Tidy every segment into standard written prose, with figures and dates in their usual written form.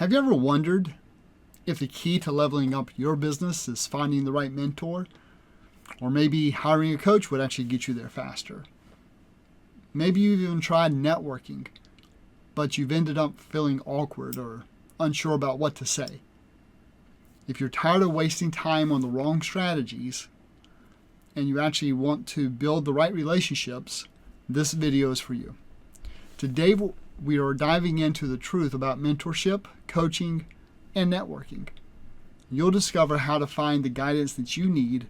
Have you ever wondered if the key to leveling up your business is finding the right mentor? Or maybe hiring a coach would actually get you there faster. Maybe you've even tried networking, but you've ended up feeling awkward or unsure about what to say. If you're tired of wasting time on the wrong strategies and you actually want to build the right relationships, this video is for you. Today we are diving into the truth about mentorship, coaching, and networking. You'll discover how to find the guidance that you need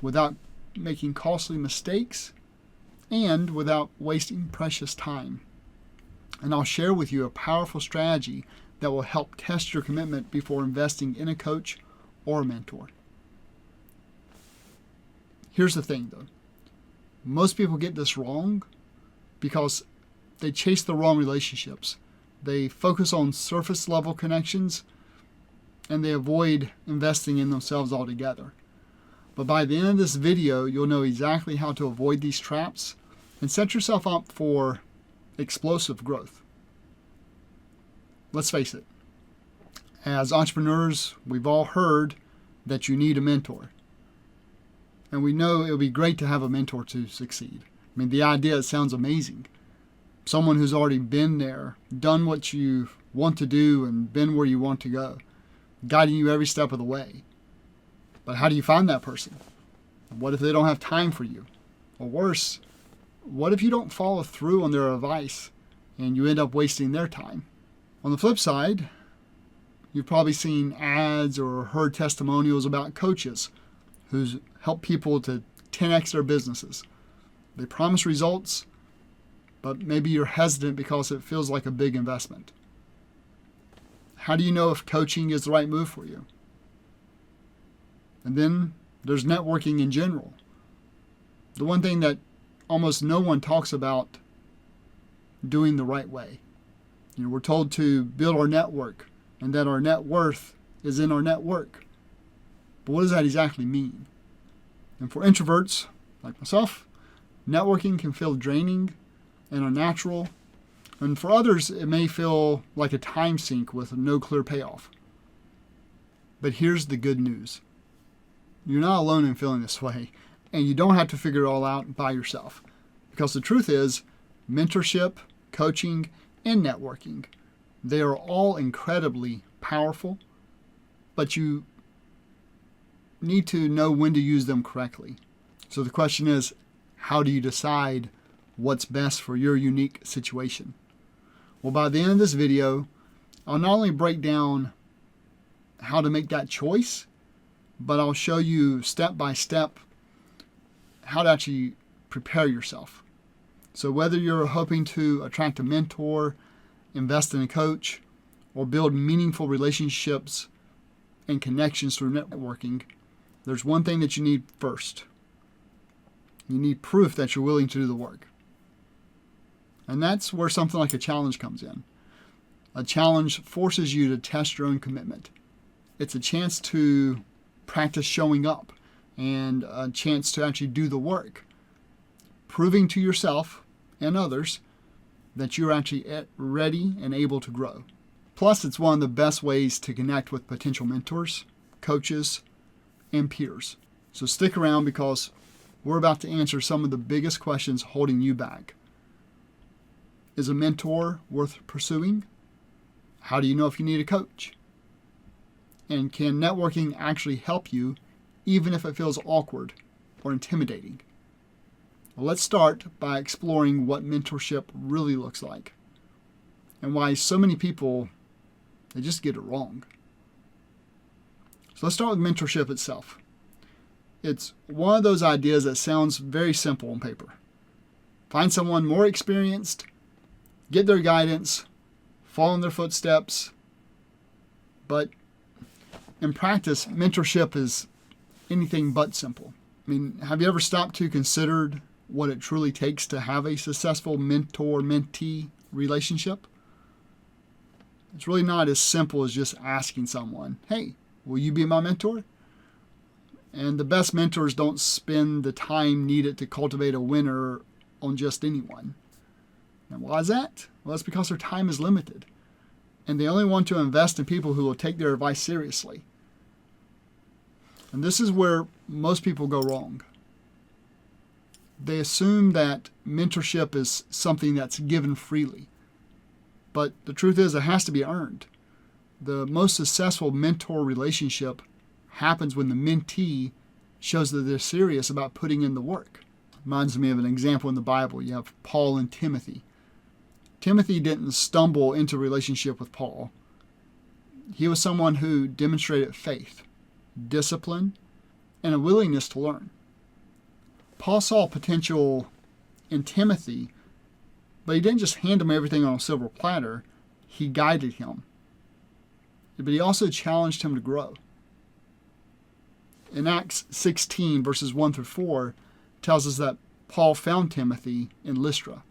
without making costly mistakes and without wasting precious time. And I'll share with you a powerful strategy that will help test your commitment before investing in a coach or a mentor. Here's the thing though. Most people get this wrong because they chase the wrong relationships. They focus on surface level connections and they avoid investing in themselves altogether. But by the end of this video, you'll know exactly how to avoid these traps and set yourself up for explosive growth. Let's face it, as entrepreneurs, we've all heard that you need a mentor. And we know it would be great to have a mentor to succeed. I mean, the idea, it sounds amazing. Someone who's already been there, done what you want to do, and been where you want to go, guiding you every step of the way. But how do you find that person? What if they don't have time for you? Or worse, what if you don't follow through on their advice and you end up wasting their time? On the flip side, you've probably seen ads or heard testimonials about coaches who's helped people to 10x their businesses. They promise results, but maybe you're hesitant because it feels like a big investment. How do you know if coaching is the right move for you? And then there's networking in general. The one thing that almost no one talks about doing the right way. We're told to build our network and that our net worth is in our network. But what does that exactly mean? And for introverts like myself, networking can feel draining and unnatural. And for others, it may feel like a time sink with no clear payoff. But here's the good news. You're not alone in feeling this way, and you don't have to figure it all out by yourself. Because the truth is, mentorship, coaching, and networking, they are all incredibly powerful, but you need to know when to use them correctly. So the question is, how do you decide what's best for your unique situation? Well, by the end of this video, I'll not only break down how to make that choice, but I'll show you step by step how to actually prepare yourself. So whether you're hoping to attract a mentor, invest in a coach, or build meaningful relationships and connections through networking, there's one thing that you need first. You need proof that you're willing to do the work. And that's where something like a challenge comes in. A challenge forces you to test your own commitment. It's a chance to practice showing up and a chance to actually do the work, proving to yourself and others that you're actually ready and able to grow. Plus, it's one of the best ways to connect with potential mentors, coaches, and peers. So stick around because we're about to answer some of the biggest questions holding you back. Is a mentor worth pursuing? How do you know if you need a coach? And can networking actually help you even if it feels awkward or intimidating? Well, let's start by exploring what mentorship really looks like and why so many people, they just get it wrong. So let's start with mentorship itself. It's one of those ideas that sounds very simple on paper. Find someone more experienced, get their guidance, follow in their footsteps. But in practice, mentorship is anything but simple. I mean, have you ever stopped to consider what it truly takes to have a successful mentor-mentee relationship? It's really not as simple as just asking someone, hey, will you be my mentor? And the best mentors don't spend the time needed to cultivate a winner on just anyone. And why is that? Well, it's because their time is limited. and they only want to invest in people who will take their advice seriously. And this is where most people go wrong. They assume that mentorship is something that's given freely. But the truth is, it has to be earned. The most successful mentor relationship happens when the mentee shows that they're serious about putting in the work. Reminds me of an example in the Bible. You have Paul and Timothy. Timothy didn't stumble into a relationship with Paul. He was someone who demonstrated faith, discipline, and a willingness to learn. Paul saw potential in Timothy, but he didn't just hand him everything on a silver platter. He guided him. But he also challenged him to grow. In Acts 16, verses 1 through 4, tells us that Paul found Timothy in Lystra.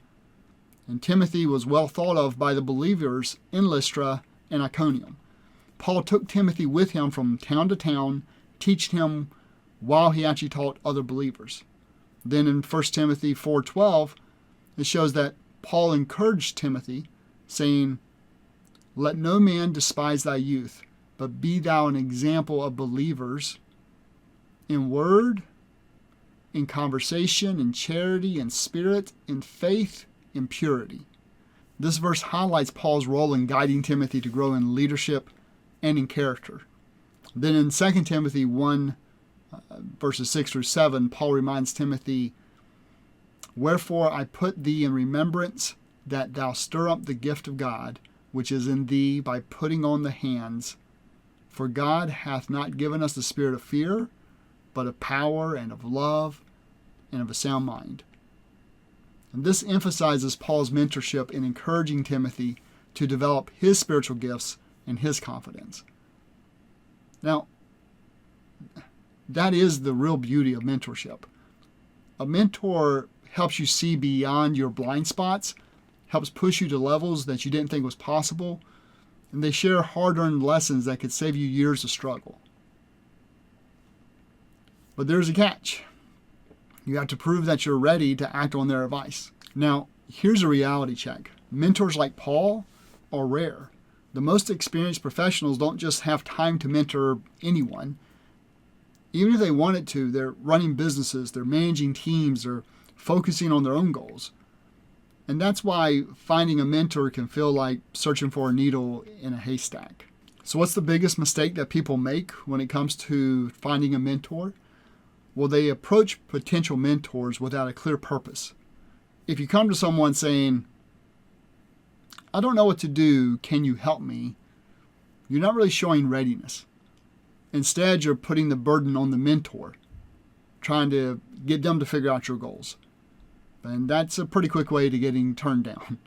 And Timothy was well thought of by the believers in Lystra and Iconium. Paul took Timothy with him from town to town, teaching him while he actually taught other believers. Then in 1 Timothy 4:12, it shows that Paul encouraged Timothy, saying, "Let no man despise thy youth, but be thou an example of believers in word, in conversation, in charity, in spirit, in faith, in purity." This verse highlights Paul's role in guiding Timothy to grow in leadership and in character. Then in 2 Timothy 1, verses 6 through 7, Paul reminds Timothy, "Wherefore I put thee in remembrance that thou stir up the gift of God, which is in thee by putting on the hands. For God hath not given us the spirit of fear, but of power and of love and of a sound mind." And this emphasizes Paul's mentorship in encouraging Timothy to develop his spiritual gifts and his confidence. Now, that is the real beauty of mentorship. A mentor helps you see beyond your blind spots, helps push you to levels that you didn't think was possible, and they share hard-earned lessons that could save you years of struggle. But there's a catch. You have to prove that you're ready to act on their advice. Now, here's a reality check. Mentors like Paul are rare. The most experienced professionals don't just have time to mentor anyone. Even if they wanted to, they're running businesses, they're managing teams, they're focusing on their own goals. And that's why finding a mentor can feel like searching for a needle in a haystack. So what's the biggest mistake that people make when it comes to finding a mentor? Well, they approach potential mentors without a clear purpose. If you come to someone saying, "I don't know what to do, can you help me?" you're not really showing readiness. Instead, you're putting the burden on the mentor, trying to get them to figure out your goals. And that's a pretty quick way to getting turned down.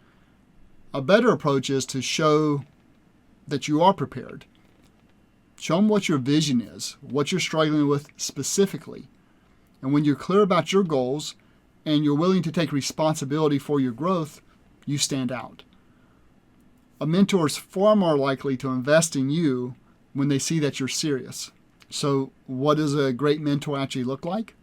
A better approach is to show that you are prepared. Show them what your vision is, what you're struggling with specifically. And when you're clear about your goals and you're willing to take responsibility for your growth, you stand out. A mentor is far more likely to invest in you when they see that you're serious. So what does a great mentor actually look like?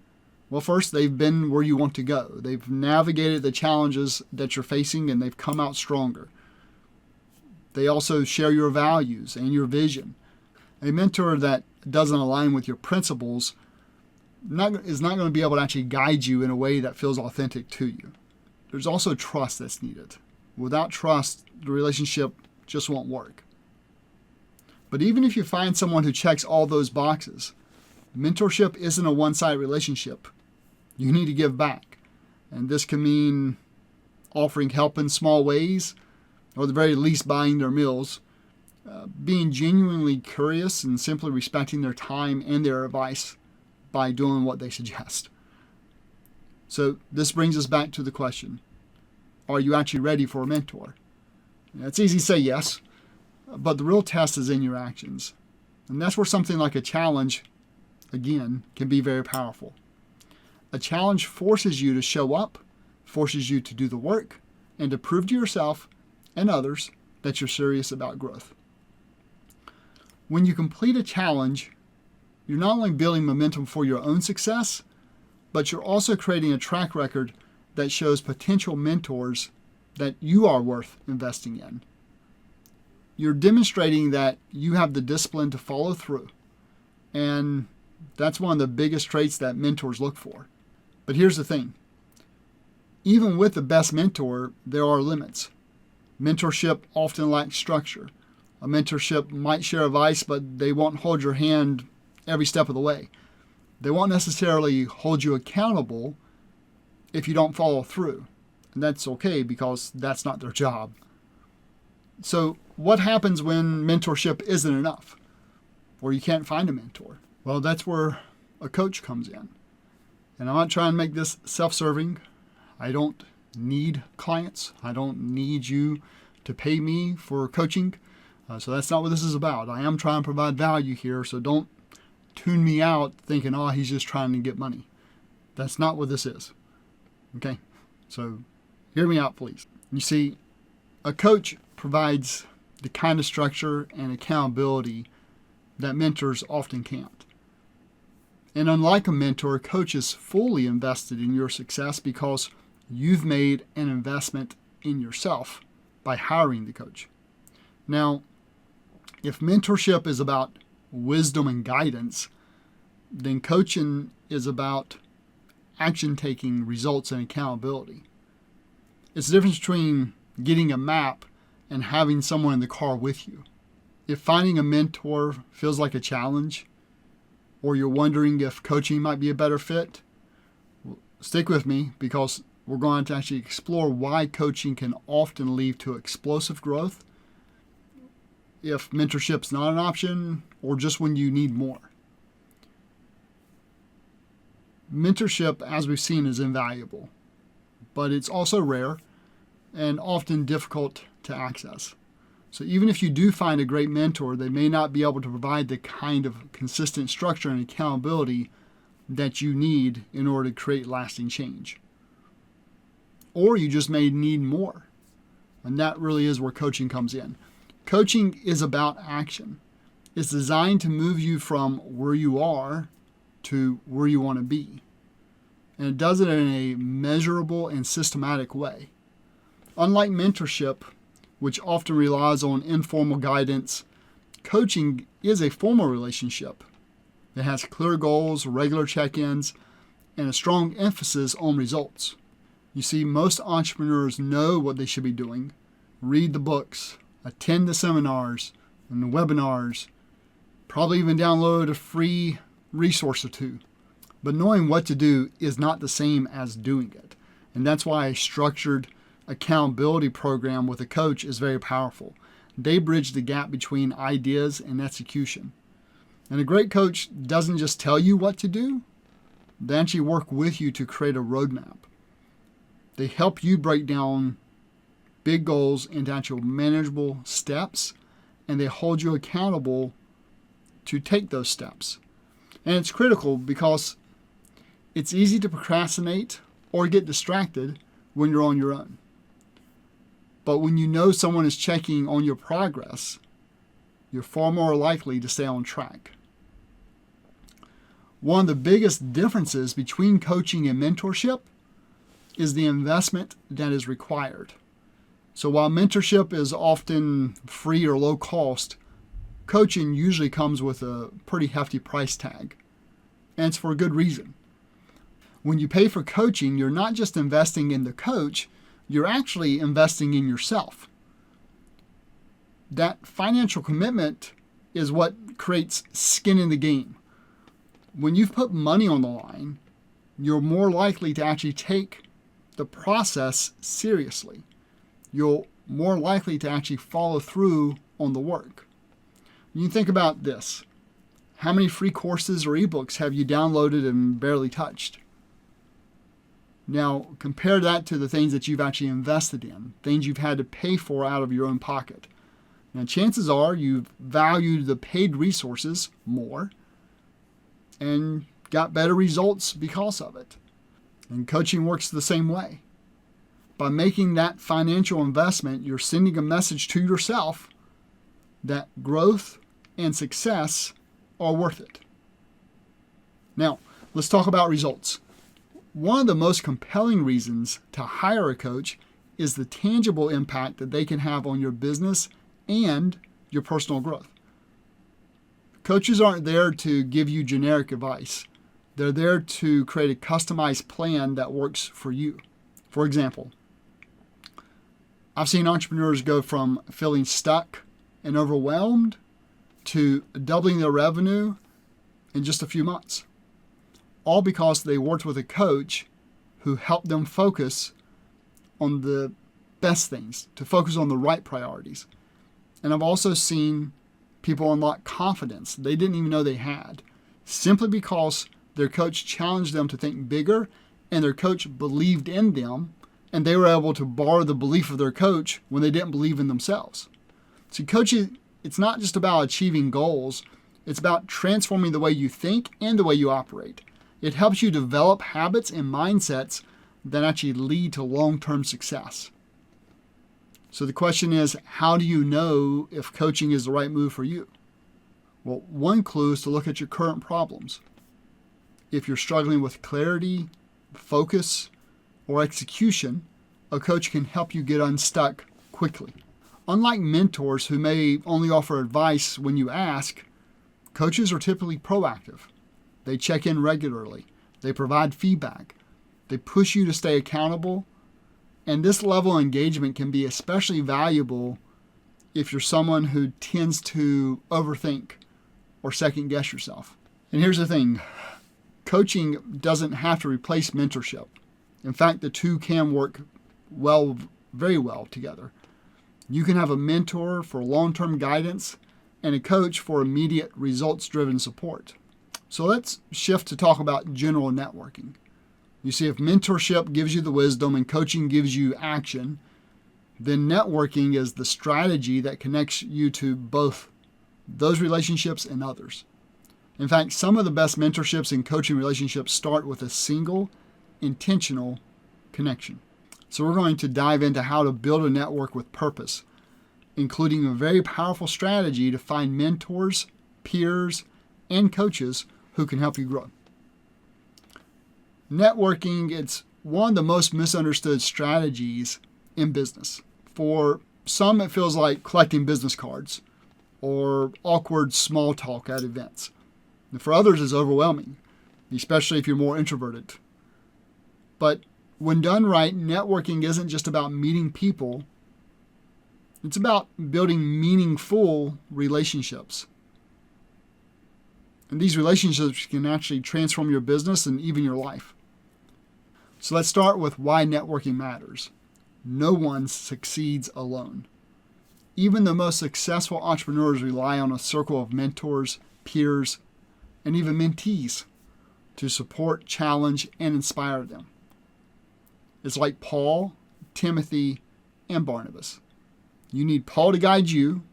Well, first, they've been where you want to go. They've navigated the challenges that you're facing and they've come out stronger. They also share your values and your vision. A mentor that doesn't align with your principles is not going to be able to actually guide you in a way that feels authentic to you. There's also trust that's needed. Without trust, the relationship just won't work. But even if you find someone who checks all those boxes, mentorship isn't a one-sided relationship. You need to give back. And this can mean offering help in small ways, or at the very least buying their meals, being genuinely curious and simply respecting their time and their advice by doing what they suggest. So this brings us back to the question, are you actually ready for a mentor? It's easy to say yes, but the real test is in your actions. And that's where something like a challenge, again, can be very powerful. A challenge forces you to show up, forces you to do the work, and to prove to yourself and others that you're serious about growth. When you complete a challenge, you're not only building momentum for your own success, but you're also creating a track record that shows potential mentors that you are worth investing in. you're demonstrating that you have the discipline to follow through. And that's one of the biggest traits that mentors look for. But here's the thing. Even with the best mentor, there are limits. Mentorship often lacks structure. A mentorship might share advice, but they won't hold your hand every step of the way. They won't necessarily hold you accountable if you don't follow through. And that's okay because that's not their job. So what happens when mentorship isn't enough? Or you can't find a mentor? Well, that's where a coach comes in. And I'm not trying to make this self-serving. I don't need clients. I don't need you to pay me for coaching. So that's not what this is about. I am trying to provide value here, so don't tune me out thinking, oh, he's just trying to get money. That's not what this is. Okay? So hear me out, please. You see, a coach provides the kind of structure and accountability that mentors often can't. And unlike a mentor, a coach is fully invested in your success because you've made an investment in yourself by hiring the coach. Now, if mentorship is about wisdom and guidance, then coaching is about action-taking, results, and accountability. It's the difference between getting a map and having someone in the car with you. If finding a mentor feels like a challenge, or you're wondering if coaching might be a better fit, stick with me because we're going to actually explore why coaching can often lead to explosive growth if mentorship's not an option or just when you need more. Mentorship, as we've seen, is invaluable, but it's also rare and often difficult to access. So even if you do find a great mentor, they may not be able to provide the kind of consistent structure and accountability that you need in order to create lasting change. Or you just may need more. And that really is where coaching comes in. Coaching is about action. It's designed to move you from where you are to where you want to be. And it does it in a measurable and systematic way. Unlike mentorship, which often relies on informal guidance, coaching is a formal relationship that has clear goals, regular check-ins, and a strong emphasis on results. You see, most entrepreneurs know what they should be doing, read the books, attend the seminars and the webinars, probably even download a free resource or two. But knowing what to do is not the same as doing it. And that's why a structured accountability program with a coach is very powerful. They bridge the gap between ideas and execution. And a great coach doesn't just tell you what to do, they actually work with you to create a roadmap. They help you break down big goals into actual manageable steps, and they hold you accountable to take those steps. And it's critical because it's easy to procrastinate or get distracted when you're on your own. But when you know someone is checking on your progress, you're far more likely to stay on track. One of the biggest differences between coaching and mentorship is the investment that is required. So while mentorship is often free or low cost, coaching usually comes with a pretty hefty price tag. And it's for a good reason. When you pay for coaching, you're not just investing in the coach, you're actually investing in yourself. That financial commitment is what creates skin in the game. When you've put money on the line, you're more likely to actually take the process seriously. You're more likely to actually follow through on the work. You think about this. How many free courses or ebooks have you downloaded and barely touched? Now, compare that to the things that you've actually invested in, things you've had to pay for out of your own pocket. Now, chances are you've valued the paid resources more and got better results because of it. And coaching works the same way. By making that financial investment, you're sending a message to yourself that growth and success are worth it. Now, let's talk about results. One of the most compelling reasons to hire a coach is the tangible impact that they can have on your business and your personal growth. Coaches aren't there to give you generic advice. They're there to create a customized plan that works for you. For example, I've seen entrepreneurs go from feeling stuck and overwhelmed to doubling their revenue in just a few months, all because they worked with a coach who helped them focus on the best things, to focus on the right priorities. And I've also seen people unlock confidence they didn't even know they had, simply because their coach challenged them to think bigger and their coach believed in them, and they were able to borrow the belief of their coach when they didn't believe in themselves. See, coaching, it's not just about achieving goals, it's about transforming the way you think and the way you operate. It helps you develop habits and mindsets that actually lead to long-term success. So the question is, how do you know if coaching is the right move for you? Well, one clue is to look at your current problems. If you're struggling with clarity, focus, or execution, a coach can help you get unstuck quickly. Unlike mentors who may only offer advice when you ask, coaches are typically proactive. They check in regularly. They provide feedback. They push you to stay accountable. And this level of engagement can be especially valuable if you're someone who tends to overthink or second guess yourself. And here's the thing. Coaching doesn't have to replace mentorship. In fact, the two can work very well together. You can have a mentor for long-term guidance and a coach for immediate results-driven support. So let's shift to talk about general networking. You see, if mentorship gives you the wisdom and coaching gives you action, then networking is the strategy that connects you to both those relationships and others. In fact, some of the best mentorships and coaching relationships start with a single, intentional connection. So we're going to dive into how to build a network with purpose, including a very powerful strategy to find mentors, peers, and coaches who can help you grow. Networking, it's one of the most misunderstood strategies in business. For some, it feels like collecting business cards or awkward small talk at events. And for others, it's overwhelming, especially if you're more introverted. But when done right, networking isn't just about meeting people. It's about building meaningful relationships. And these relationships can actually transform your business and even your life. So let's start with why networking matters. No one succeeds alone. Even the most successful entrepreneurs rely on a circle of mentors, peers, and even mentees to support, challenge, and inspire them. It's like Paul, Timothy, and Barnabas. You need Paul to guide you,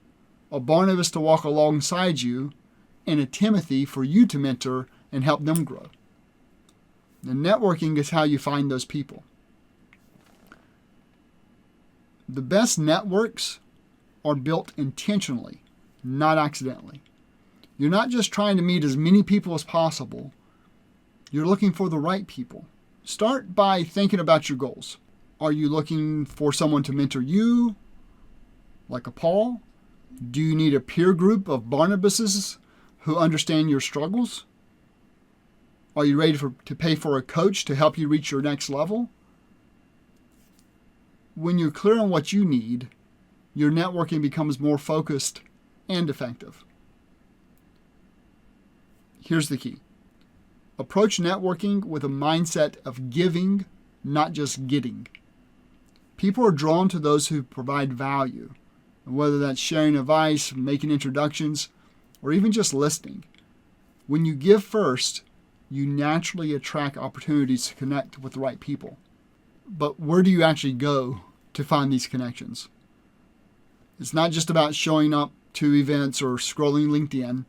a Barnabas to walk alongside you, and a Timothy for you to mentor and help them grow. The networking is how you find those people. The best networks are built intentionally, not accidentally. You're not just trying to meet as many people as possible. You're looking for the right people. Start by thinking about your goals. Are you looking for someone to mentor you, like a Paul? Do you need a peer group of Barnabases who understand your struggles? Are you ready to pay for a coach to help you reach your next level? When you're clear on what you need, your networking becomes more focused and effective. Here's the key. Approach networking with a mindset of giving, not just getting. People are drawn to those who provide value, whether that's sharing advice, making introductions, or even just listening. When you give first, you naturally attract opportunities to connect with the right people. But where do you actually go to find these connections? It's not just about showing up to events or scrolling LinkedIn.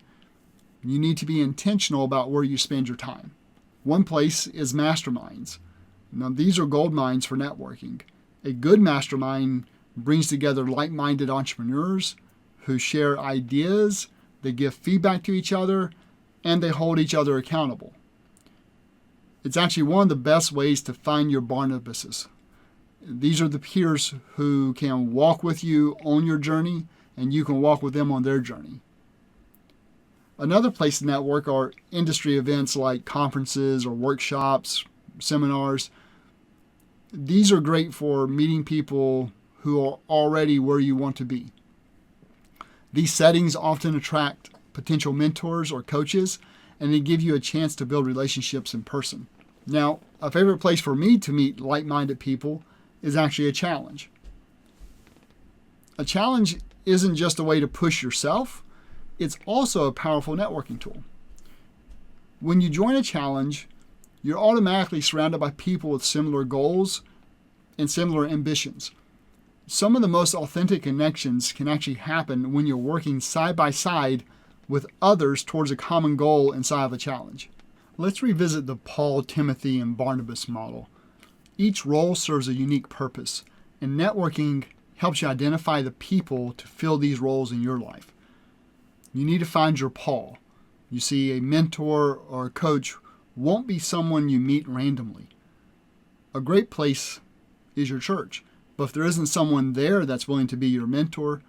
You need to be intentional about where you spend your time. One place is masterminds. Now, these are gold mines for networking. A good mastermind brings together like-minded entrepreneurs who share ideas, they give feedback to each other, and they hold each other accountable. It's actually one of the best ways to find your Barnabases. These are the peers who can walk with you on your journey and you can walk with them on their journey. Another place to network are industry events like conferences or workshops, seminars. These are great for meeting people who are already where you want to be. These settings often attract potential mentors or coaches, and they give you a chance to build relationships in person. Now, a favorite place for me to meet like-minded people is actually a challenge. A challenge isn't just a way to push yourself, it's also a powerful networking tool. When you join a challenge, you're automatically surrounded by people with similar goals and similar ambitions. Some of the most authentic connections can actually happen when you're working side by side with others towards a common goal inside of a challenge. Let's revisit the Paul, Timothy, and Barnabas model. Each role serves a unique purpose, and networking helps you identify the people to fill these roles in your life. You need to find your Paul. You see, a mentor or a coach won't be someone you meet randomly. A great place is your church, but if there isn't someone there that's willing to be your mentor,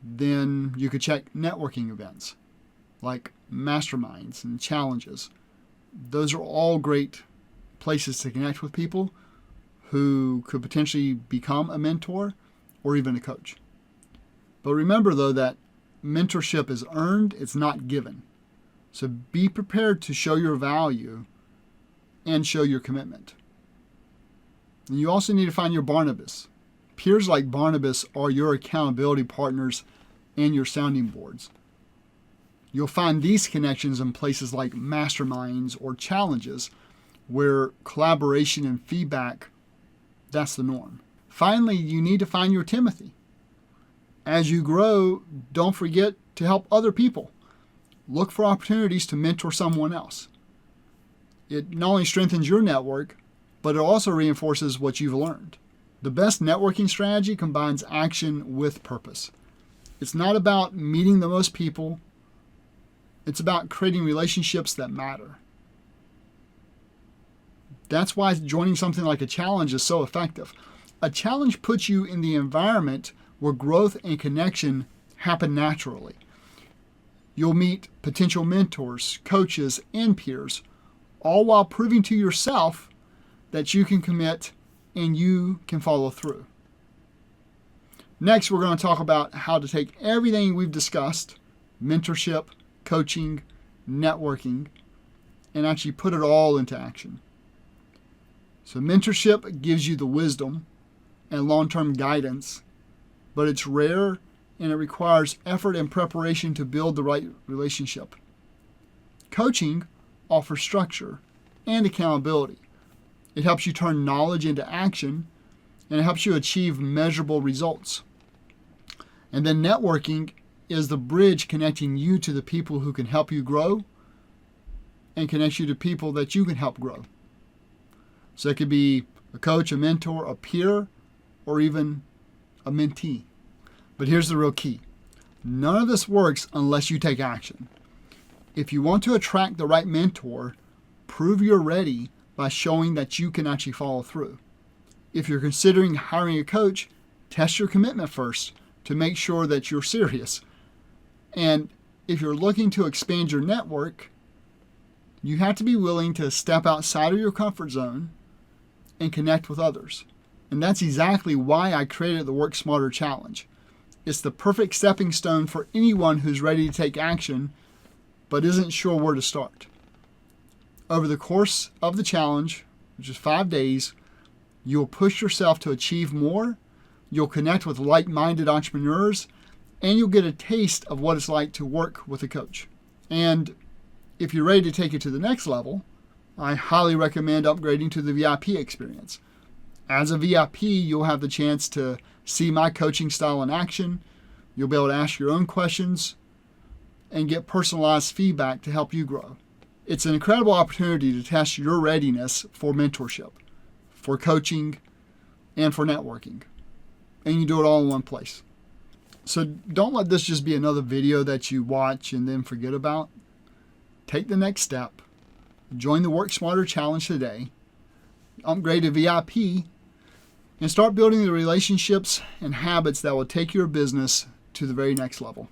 then you could check networking events like masterminds and challenges. Those are all great places to connect with people who could potentially become a mentor or even a coach. But remember, though, that mentorship is earned, it's not given. So be prepared to show your value and show your commitment. And you also need to find your Barnabas. Peers like Barnabas are your accountability partners and your sounding boards. You'll find these connections in places like masterminds or challenges where collaboration and feedback, that's the norm. Finally, you need to find your Timothy. As you grow, don't forget to help other people. Look for opportunities to mentor someone else. It not only strengthens your network, but it also reinforces what you've learned. The best networking strategy combines action with purpose. It's not about meeting the most people. It's about creating relationships that matter. That's why joining something like a challenge is so effective. A challenge puts you in the environment where growth and connection happen naturally. You'll meet potential mentors, coaches, and peers, all while proving to yourself that you can commit and you can follow through. Next, we're going to talk about how to take everything we've discussed, mentorship, coaching, networking, and actually put it all into action. So mentorship gives you the wisdom and long-term guidance, but it's rare and it requires effort and preparation to build the right relationship. Coaching offers structure and accountability. It helps you turn knowledge into action, and it helps you achieve measurable results. And then networking is the bridge connecting you to the people who can help you grow and connects you to people that you can help grow. So it could be a coach, a mentor, a peer, or even a mentee. But here's the real key. None of this works unless you take action. If you want to attract the right mentor, prove you're ready by showing that you can actually follow through. If you're considering hiring a coach, test your commitment first to make sure that you're serious. And if you're looking to expand your network, you have to be willing to step outside of your comfort zone and connect with others. And that's exactly why I created the Work Smarter Challenge. It's the perfect stepping stone for anyone who's ready to take action but isn't sure where to start. Over the course of the challenge, which is 5 days, you'll push yourself to achieve more, you'll connect with like-minded entrepreneurs, and you'll get a taste of what it's like to work with a coach. And if you're ready to take it to the next level, I highly recommend upgrading to the VIP experience. As a VIP, you'll have the chance to see my coaching style in action. You'll be able to ask your own questions and get personalized feedback to help you grow. It's an incredible opportunity to test your readiness for mentorship, for coaching, and for networking. And you do it all in one place. So don't let this just be another video that you watch and then forget about. Take the next step. Join the Work Smarter Challenge today. Upgrade to VIP and start building the relationships and habits that will take your business to the very next level.